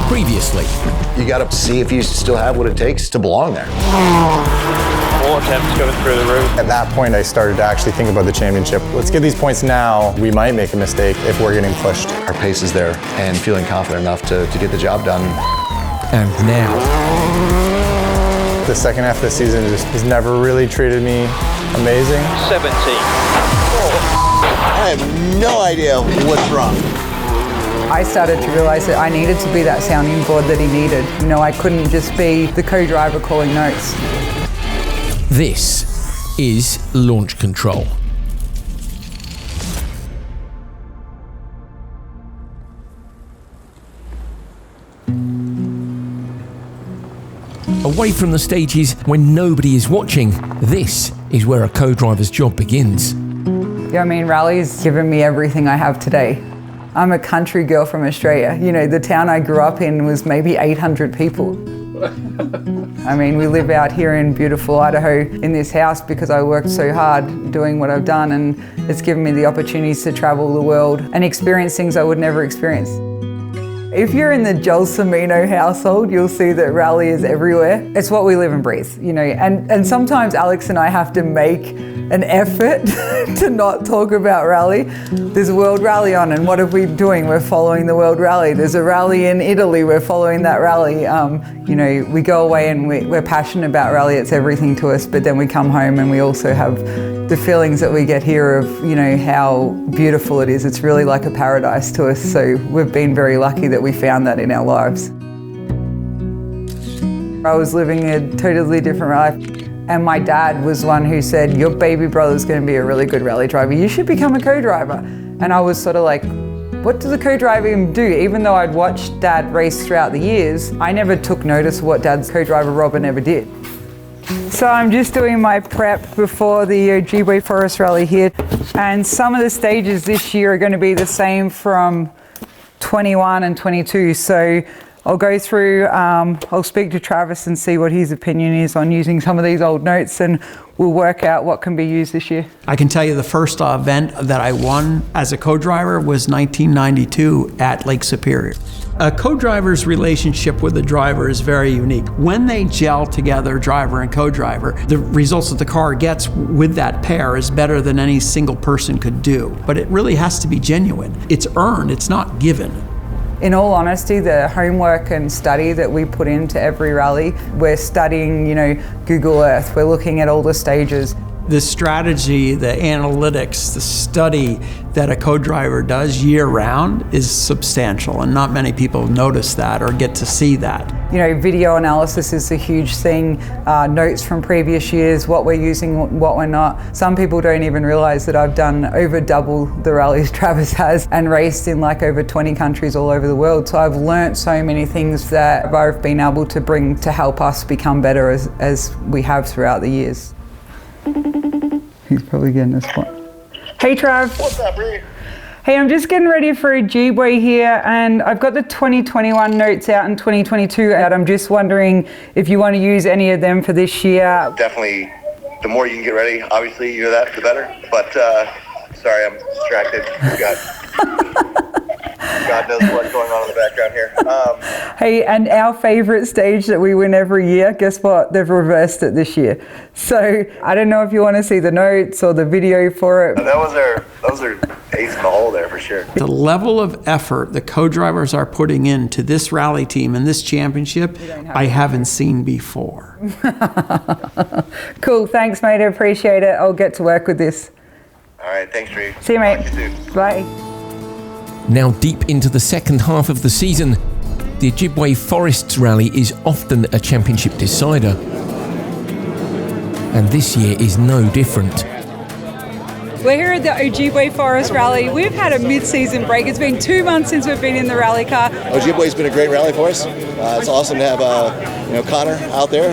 Previously. You got to see if you still have what it takes to belong there. All attempts going through the roof. At that point, I started to actually think about the championship. Let's get these points now. We might make a mistake if we're getting pushed. Our pace is there and feeling confident enough to get the job done. And now. The second half of the season just has never really treated me amazing. 17. I have no idea what's wrong. I started to realize that I needed to be that sounding board that he needed. You know, I couldn't just be the co-driver calling notes. This is Launch Control. Away from the stages when nobody is watching, this is where a co-driver's job begins. Yeah, I mean, rally's given me everything I have today. I'm a country girl from Australia. You know, the town I grew up in was maybe 800 people. I mean, we live out here in beautiful Idaho in this house because I worked so hard doing what I've done, and it's given me the opportunities to travel the world and experience things I would never experience. If you're in the Gelsomino household, you'll see that rally is everywhere. It's what we live and breathe, you know, and sometimes Alex and I have to make an effort to not talk about rally. There's a World Rally on, and what are we doing? We're following the World Rally. There's a rally in Italy, we're following that rally. You know, we go away and we're passionate about rally, it's everything to us, but then we come home and we also have the feelings that we get here of, you know, how beautiful it is. It's really like a paradise to us, so we've been very lucky that we found that in our lives. I was living a totally different life. And my dad was one who said, your baby brother's going to be a really good rally driver. You should become a co-driver. And I was sort of like, what does a co-driver even do? Even though I'd watched Dad race throughout the years, I never took notice of what Dad's co-driver Robin ever did. So I'm just doing my prep before the Ojibwe Forests Rally here. And some of the stages this year are going to be the same from 21 and 22. So I'll go through, I'll speak to Travis and see what his opinion is on using some of these old notes, and we'll work out what can be used this year. I can tell you the first event that I won as a co-driver was 1992 at Lake Superior. A co-driver's relationship with the driver is very unique. When they gel together, driver and co-driver, the results that the car gets with that pair is better than any single person could do. But it really has to be genuine. It's earned, it's not given. In all honesty, the homework and study that we put into every rally, we're studying, you know, Google Earth, we're looking at all the stages. The strategy, the analytics, the study that a co-driver does year-round is substantial, and not many people notice that or get to see that. You know, video analysis is a huge thing, notes from previous years, what we're using, what we're not. Some people don't even realize that I've done over double the rallies Travis has and raced in like over 20 countries all over the world. So I've learnt so many things that I've been able to bring to help us become better as we have throughout the years. He's probably getting this one. Hey Trav. What's up, Rhi? Hey, I'm just getting ready for Ojibwe here, and I've got the 2021 notes out and 2022 out. I'm just wondering if you want to use any of them for this year. Definitely, the more you can get ready, obviously, you know that, the better. But, sorry, I'm distracted. God knows what's going on in the background here. Hey, and our favorite stage that we win every year, guess what? They've reversed it this year. So I don't know if you want to see the notes or the video for it. That was our ace in the hole there for sure. The level of effort the co-drivers are putting into this rally team and this championship, I haven't seen before. Cool, thanks mate, I appreciate it. I'll get to work with this. All right, thanks, Rhi. See you, mate. Talk to you soon. Bye. Now deep into the second half of the season, the Ojibwe Forests Rally is often a championship decider. And this year is no different. We're here at the Ojibwe Forest Rally. We've had a mid-season break. It's been 2 months since we've been in the rally car. Ojibwe's been a great rally for us. It's awesome to have Connor out there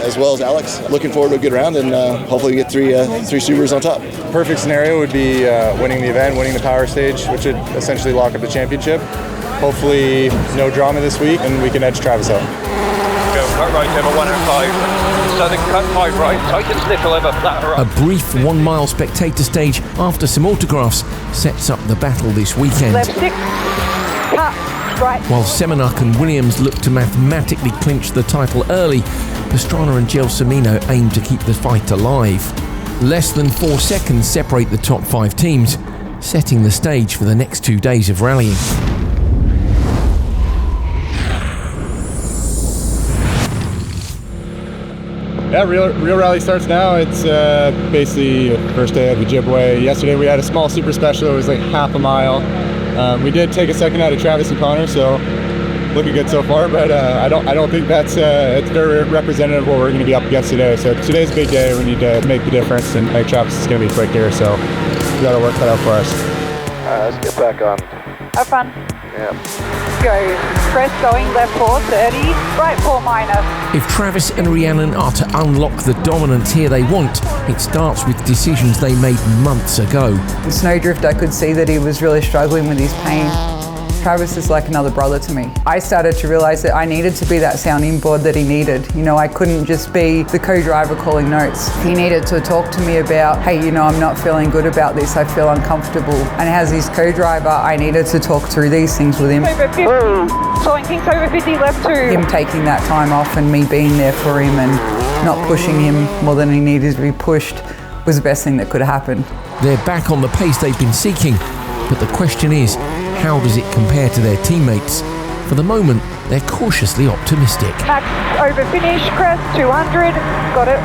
as well as Alex. Looking forward to a good round, and hopefully we get three Subarus on top. Perfect scenario would be winning the event, winning the power stage, which would essentially lock up the championship. Hopefully no drama this week, and we can edge Travis out. Go cut right over 105. Southern cut 5 right, tightens nickel over flat right. A brief 1 mile spectator stage after some autographs sets up the battle this weekend. Left 6, up, right. While Semenuk and Williams look to mathematically clinch the title early, Pastrana and Gelsomino aim to keep the fight alive. Less than 4 seconds separate the top 5 teams, setting the stage for the next 2 days of rallying. Yeah, real rally starts now. It's basically the first day of Ojibwe. Yesterday we had a small super special. It was like half a mile. We did take a second out of Travis and Connor, so looking good so far. But I don't think that's it's very representative of what we're going to be up against today. So today's a big day. We need to make the difference, and I think Travis is going to be quick here. So we got our work cut out for us. Let's get back on. Have fun. Yeah. Go. Press going left 430, right 4 minus. If Travis and Rhianon are to unlock the dominance here they want, it starts with decisions they made months ago. The snowdrift, I could see that he was really struggling with his pain. Travis is like another brother to me. I started to realize that I needed to be that sounding board that he needed. You know, I couldn't just be the co-driver calling notes. He needed to talk to me about, hey, you know, I'm not feeling good about this, I feel uncomfortable. And as his co-driver, I needed to talk through these things with him. Over 50, showing Kings over 50, left 2. Him taking that time off and me being there for him and not pushing him more than he needed to be pushed was the best thing that could have happened. They're back on the pace they've been seeking, but the question is, how does it compare to their teammates? For the moment, they're cautiously optimistic. Max over finish, crest 200, got it.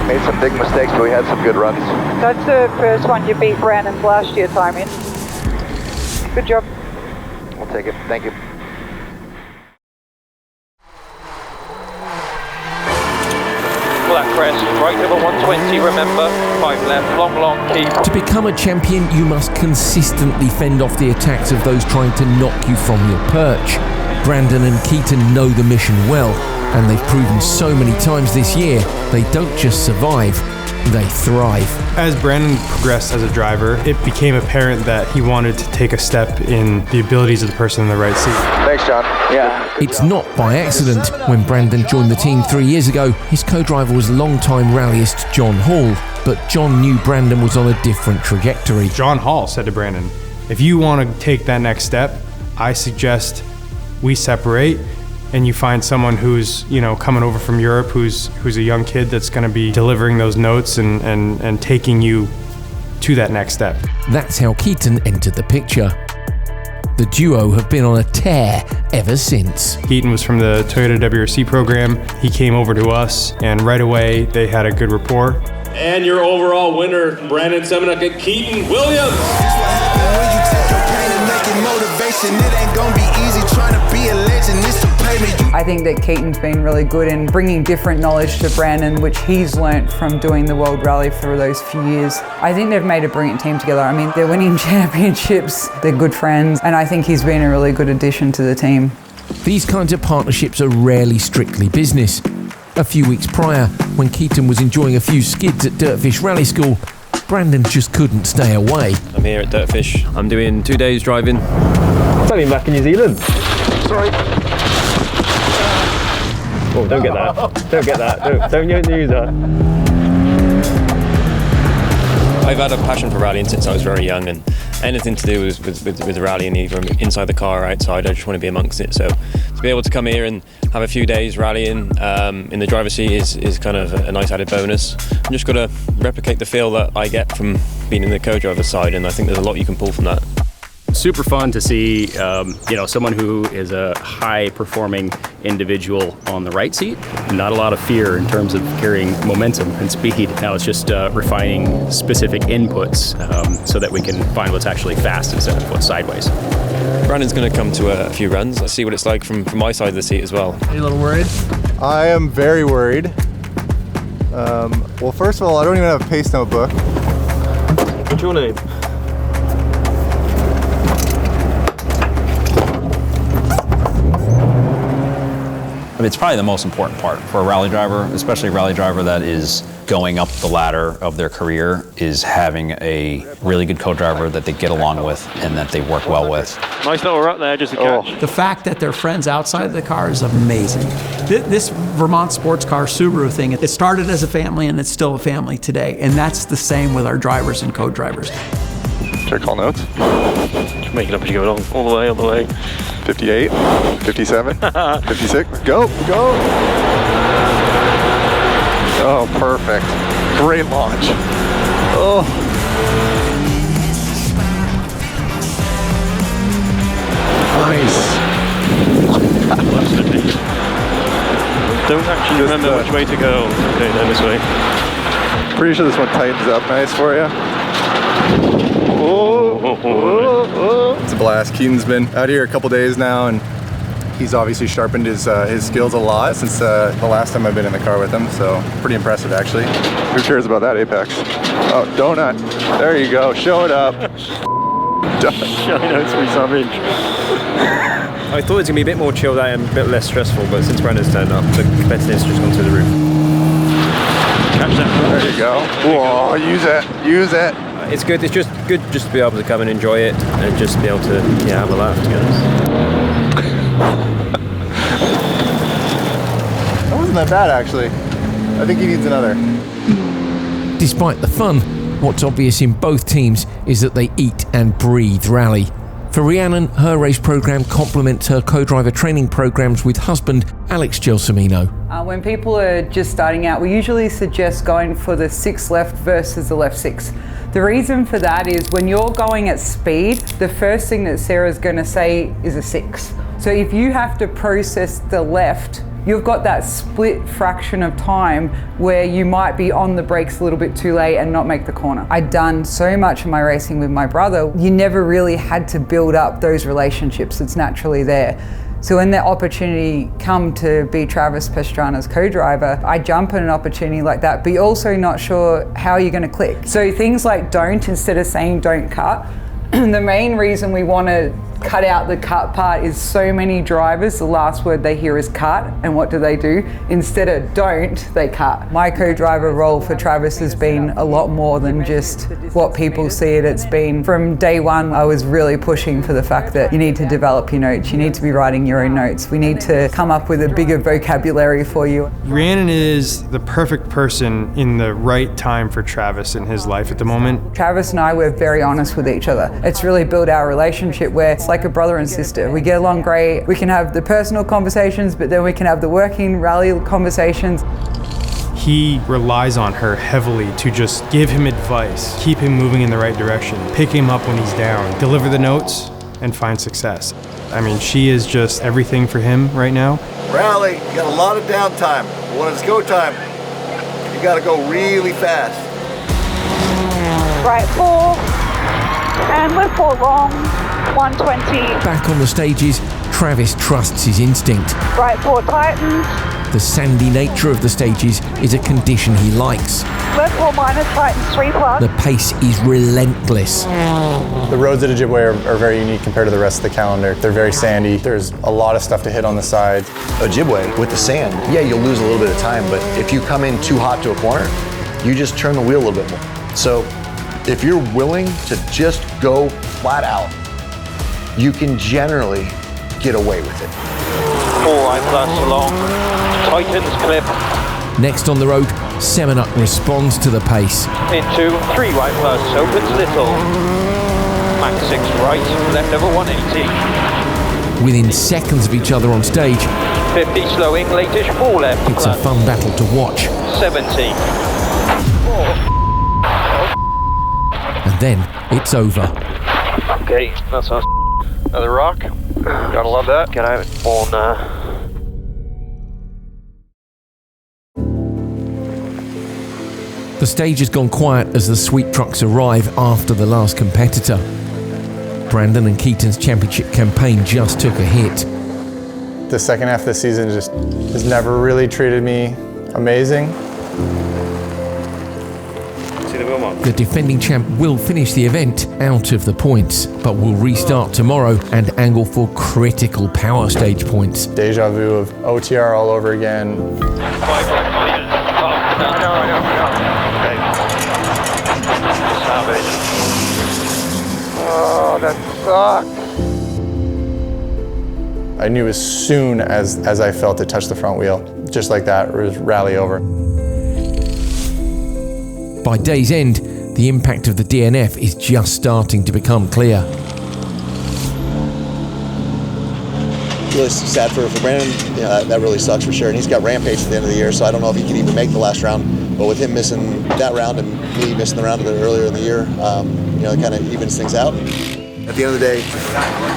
Made some big mistakes, but we had some good runs. That's the first one you beat Brandon's last year time in. Good job. We'll take it, thank you. Black crest, right over 120, remember, 5 left, long, keep. To become a champion, you must consistently fend off the attacks of those trying to knock you from your perch. Brandon and Keaton know the mission well, and they've proven so many times this year, they don't just survive, they thrive. As Brandon progressed as a driver, it became apparent that he wanted to take a step in the abilities of the person in the right seat. Thanks, John. Yeah. It's not by accident. When Brandon joined the team 3 years ago, his co-driver was longtime rallyist John Hall, but John knew Brandon was on a different trajectory. John Hall said to Brandon, if you want to take that next step, I suggest we separate and you find someone who's, you know, coming over from Europe, who's a young kid that's going to be delivering those notes and taking you to that next step. That's how Keaton entered the picture. The duo have been on a tear ever since. Keaton was from the Toyota WRC program. He came over to us, and right away they had a good rapport. And your overall winner, Brandon Semenuk and Keaton Williams. I think that Keaton's been really good in bringing different knowledge to Brandon, which he's learnt from doing the World Rally for those few years. I think they've made a brilliant team together. I mean, they're winning championships, they're good friends, and I think he's been a really good addition to the team. These kinds of partnerships are rarely strictly business. A few weeks prior, when Keaton was enjoying a few skids at Dirtfish Rally School, Brandon just couldn't stay away. I'm here at Dirtfish. I'm doing 2 days driving. I've been back in New Zealand. Sorry. Oh, don't get that. Don't get that. Don't use that. I've had a passion for rallying since I was very young, and anything to do with rallying, either inside the car or outside, I just want to be amongst it. So to be able to come here and have a few days rallying in the driver's seat is kind of a nice added bonus. I'm just got to replicate the feel that I get from being in the co-driver's side, and I think there's a lot you can pull from that. Super fun to see, someone who is a high-performing individual on the right seat. Not a lot of fear in terms of carrying momentum and speed. Now it's just refining specific inputs so that we can find what's actually fast instead of what's sideways. Brandon's going to come to a few runs. I'll see what it's like from my side of the seat as well. Are you a little worried? I am very worried. Well, first of all, I don't even have a pace notebook. What's your name? I mean, it's probably the most important part for a rally driver, especially a rally driver that is going up the ladder of their career, is having a really good co-driver that they get along with and that they work well with. Nice little rut there, just a catch. The fact that they're friends outside of the car is amazing. This Vermont sports car Subaru thing, it started as a family and it's still a family today. And that's the same with our drivers and co-drivers. Should I call notes? Just make it up as you go along. All the way. 58, 57, 56. Go. Oh, perfect. Great launch. Oh. Nice. Don't actually remember which way to go. Okay, then this way. Pretty sure this one tightens up nice for you. It's a blast. Keaton's been out here a couple days now, and he's obviously sharpened his skills a lot since the last time I've been in the car with him, so pretty impressive actually. Who cares about that, Apex? Oh, donut. There you go. Show it up. Showing out some savage. I thought it was going to be a bit more chilled out and a bit less stressful, but since Brandon's turned up, the competitiveness just gone through the roof. Catch that. There you go. Whoa, use it. It's good. It's just good just to be able to come and enjoy it and just be able to have a laugh together. That wasn't that bad actually. I think he needs another. Despite the fun, what's obvious in both teams is that they eat and breathe rally. For Rhianon, her race program complements her co-driver training programs with husband Alex Gelsomino. When people are just starting out, we usually suggest going for the 6 left versus the left 6. The reason for that is when you're going at speed, the first thing that Sarah's going to say is a 6. So if you have to process the left, you've got that split fraction of time where you might be on the brakes a little bit too late and not make the corner. I'd done so much of my racing with my brother, you never really had to build up those relationships. It's naturally there. So when the opportunity come to be Travis Pastrana's co-driver, I jump at an opportunity like that, but you're also not sure how you're gonna click. So things like don't, instead of saying don't cut, the main reason we want to cut out the cut part is so many drivers, the last word they hear is cut, and what do? Instead of don't, they cut. My co-driver role for Travis has been a lot more than just what people see it. It's been, from day one, I was really pushing for the fact that you need to develop your notes, you need to be writing your own notes, we need to come up with a bigger vocabulary for you. Rhianon is the perfect person in the right time for Travis in his life at the moment. Travis and I were very honest with each other. It's really built our relationship where it's like a brother and sister. We get along great. We can have the personal conversations, but then we can have the working rally conversations. He relies on her heavily to just give him advice, keep him moving in the right direction, pick him up when he's down, deliver the notes, and find success. I mean, she is just everything for him right now. Rally, you got a lot of downtime. But when it's go time, you got to go really fast. Right 4, and left 4 long, 120. Back on the stages, Travis trusts his instinct. Right 4 tightens. The sandy nature of the stages is a condition he likes. Left 4 minus tightens 3+. The pace is relentless. The roads at Ojibwe are very unique compared to the rest of the calendar. They're very sandy. There's a lot of stuff to hit on the sides. Ojibwe, with the sand, yeah, you'll lose a little bit of time, but if you come in too hot to a corner, you just turn the wheel a little bit more. So if you're willing to just go flat out, you can generally get away with it. 4 right plus long, tightens clip. Next on the road, Semenuk responds to the pace. Into 3 right plus, opens little. Max 6 right, left over 180. Within seconds of each other on stage, 50 slowing, latish 4 left. It's a fun battle to watch. 70. And then it's over. Okay, that's us. Another rock. Gotta love that. Get out on The stage has gone quiet as the sweet trucks arrive after the last competitor. Brandon and Keaton's championship campaign just took a hit. The second half of the season just has never really treated me amazing. The defending champ will finish the event out of the points, but will restart tomorrow and angle for critical power stage points. Deja vu of OTR all over again. Oh, that sucks. I knew as soon as I felt it touch the front wheel, just like that, it was rally over. By day's end, the impact of the DNF is just starting to become clear. really sad for Brandon. That really sucks for sure. And he's got Rampage at the end of the year, so I don't know if he can even make the last round. But with him missing that round and me missing the round a bit earlier in the year, it kind of evens things out. At the end of the day,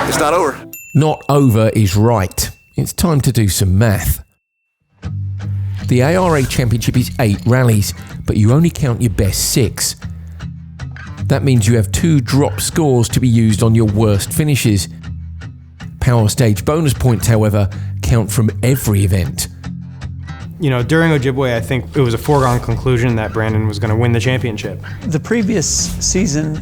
it's not over. Not over is right. It's time to do some math. The ARA Championship is 8 rallies, but you only count your best 6. That means you have 2 drop scores to be used on your worst finishes. Power Stage bonus points, however, count from every event. During Ojibwe, I think it was a foregone conclusion that Brandon was going to win the championship. The previous season,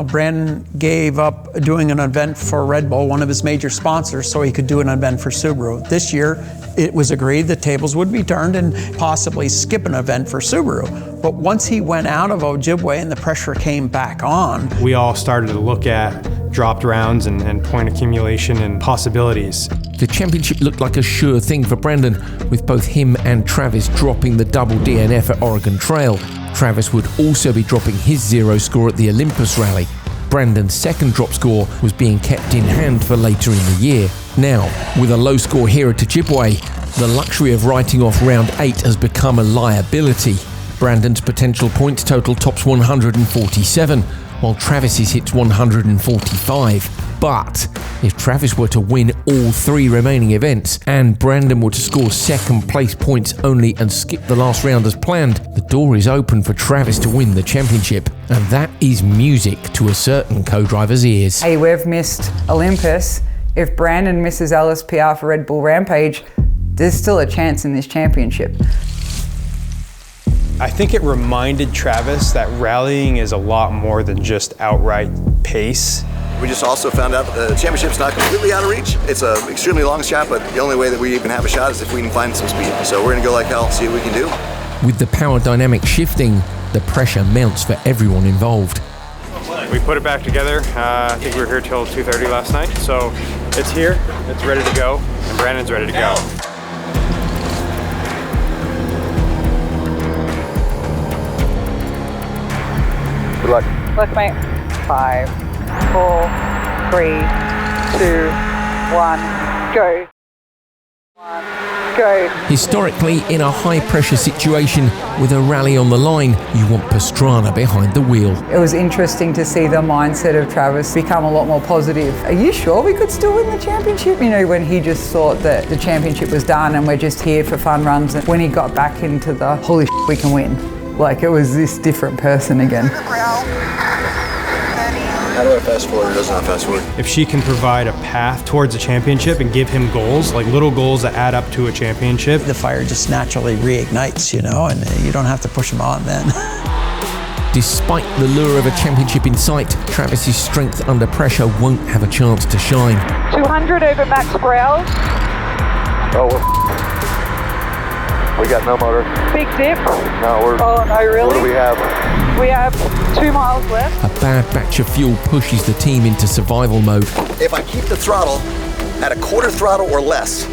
Brandon gave up doing an event for Red Bull, one of his major sponsors, so he could do an event for Subaru. This year, it was agreed the tables would be turned and possibly skip an event for Subaru. But once he went out of Ojibwe and the pressure came back on, we all started to look at dropped rounds and point accumulation and possibilities. The championship looked like a sure thing for Brandon, with both him and Travis dropping the double DNF at Oregon Trail. Travis would also be dropping his 0 score at the Olympus Rally. Brandon's second drop score was being kept in hand for later in the year. Now, with a low score here at Ojibwe, the luxury of writing off round 8 has become a liability. Brandon's potential points total tops 147, while Travis's hits 145. But if Travis were to win all 3 remaining events and Brandon were to score second place points only and skip the last round as planned, the door is open for Travis to win the championship. And that is music to a certain co-driver's ears. Hey, we've missed Olympus. If Brandon misses LSPR for Red Bull Rampage, there's still a chance in this championship. I think it reminded Travis that rallying is a lot more than just outright pace. We just also found out that the championship's not completely out of reach. It's an extremely long shot, but the only way that we even have a shot is if we can find some speed. So we're gonna go like hell, see what we can do. With the power dynamic shifting, the pressure mounts for everyone involved. We put it back together. I think we were here till 2:30 last night. So it's here, it's ready to go, and Brandon's ready to go. Good luck. Look, mate. 5, 4, 3, 2, 1, go. 1, go. Historically, in a high-pressure situation with a rally on the line, you want Pastrana behind the wheel. It was interesting to see the mindset of Travis become a lot more positive. Are you sure we could still win the championship? When he just thought that the championship was done and we're just here for fun runs. And when he got back into the holy shit, we can win. Like it was this different person again. How do I fast forward? It does not fast forward. If she can provide a path towards a championship and give him goals, like little goals that add up to a championship. the fire just naturally reignites, and you don't have to push him on then. Despite the lure of a championship in sight, Travis's strength under pressure won't have a chance to shine. 200 over max browse. Oh, we got no motor. Big dip. No, Oh, no, really? What do we have? We have 2 miles left. A bad batch of fuel pushes the team into survival mode. If I keep the throttle at a quarter throttle or less,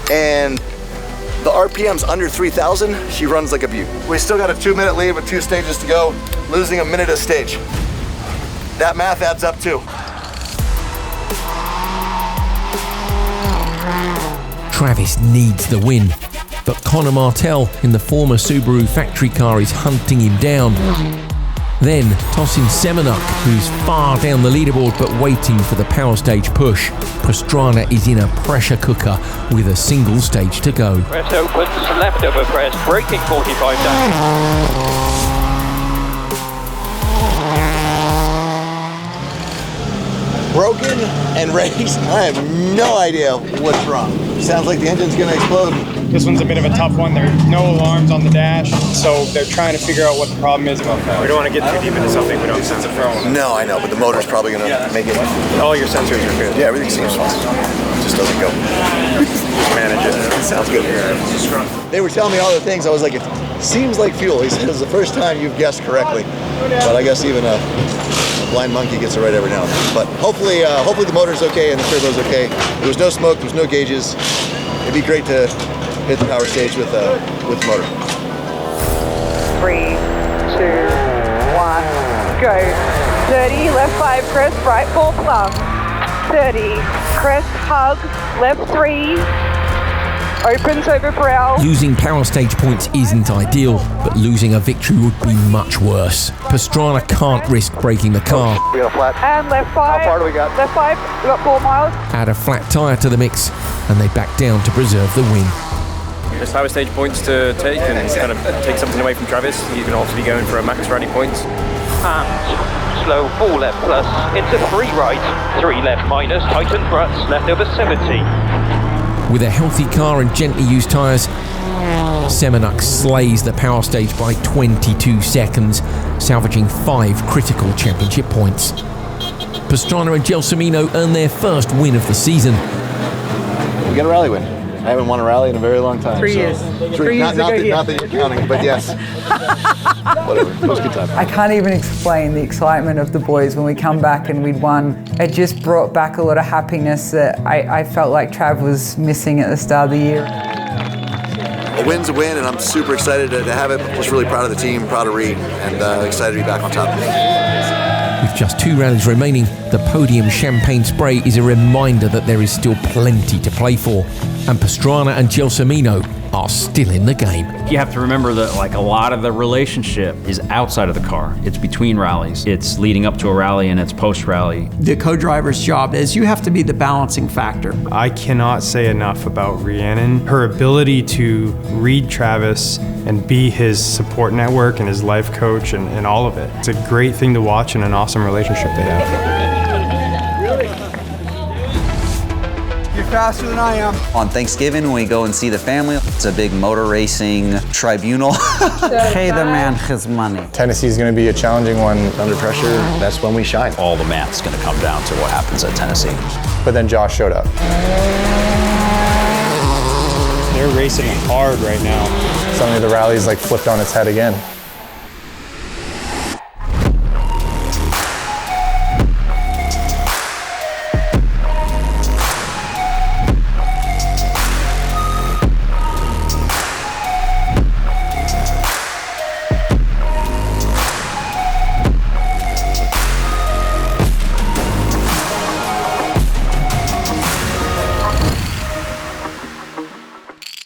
and the RPM's under 3,000, she runs like a beaut. We still got a 2-minute lead with 2 stages to go, losing a minute a stage. That math adds up too. Travis needs the win, but Connor Martell in the former Subaru factory car is hunting him down. Then tossing Semenuk, who's far down the leaderboard but waiting for the power stage push. Pastrana is in a pressure cooker with a single stage to go. Press opens, left over press, braking 45 down. Broken and raised. I have no idea what's wrong. Sounds like the engine's gonna explode. This one's a bit of a tough one. There are no alarms on the dash, so they're trying to figure out what the problem is. We don't want to get too deep into something we don't sense it from. No, I know, but the motor's probably gonna make it. All your sensors are good. Yeah, everything seems fine. It just doesn't go. Just manage it. It sounds good. They were telling me all the things. I was like, it seems like fuel. He said it's the first time you've guessed correctly. But I guess even a blind monkey gets it right every now and then. But hopefully the motor's okay and the turbo's okay. There was no smoke, there was no gauges. It'd be great to hit the power stage with the motor. 3, 2, 1, go. 30, left 5, crest, right 4 plus. 30, crest, hug, left 3, opens over brow. Losing power stage points isn't ideal, but losing a victory would be much worse. Pastrana can't risk breaking the car. We got a flat. And left 5. How far do we got? Left 5, we got 4 miles. Add a flat tyre to the mix, and they back down to preserve the win. There's power stage points to take and kind of take something away from Travis. He's going to obviously be going for a max rally points. And slow 4 left plus, into 3 right, 3 left minus, tighten struts, left over 70. With a healthy car and gently used tyres, Semenuk slays the power stage by 22 seconds, salvaging 5 critical championship points. Pastrana and Gelsomino earn their first win of the season. We got a rally win. I haven't won a rally in a very long time. 3 years. 3 years ago, not that you're counting, but yes. Whatever, it was a good time. I can't even explain the excitement of the boys when we come back and we'd won. It just brought back a lot of happiness that I felt like Trav was missing at the start of the year. A win's a win, and I'm super excited to have it. Just really proud of the team, proud of Reed, and excited to be back on top. With just 2 rallies remaining, the podium champagne spray is a reminder that there is still plenty to play for. And Pastrana and Gelsomino are still in the game. You have to remember that like a lot of the relationship is outside of the car. It's between rallies. It's leading up to a rally and it's post-rally. The co-driver's job is you have to be the balancing factor. I cannot say enough about Rhianon. Her ability to read Travis and be his support network and his life coach and all of it. It's a great thing to watch and an awesome relationship they have. Faster than I am. On Thanksgiving, when we go and see the family, it's a big motor racing tribunal. Pay the man his money. Tennessee's going to be a challenging one. Under pressure, that's when we shine. All the math's going to come down to what happens at Tennessee. But then Josh showed up. They're racing hard right now. Suddenly the rally's like flipped on its head again.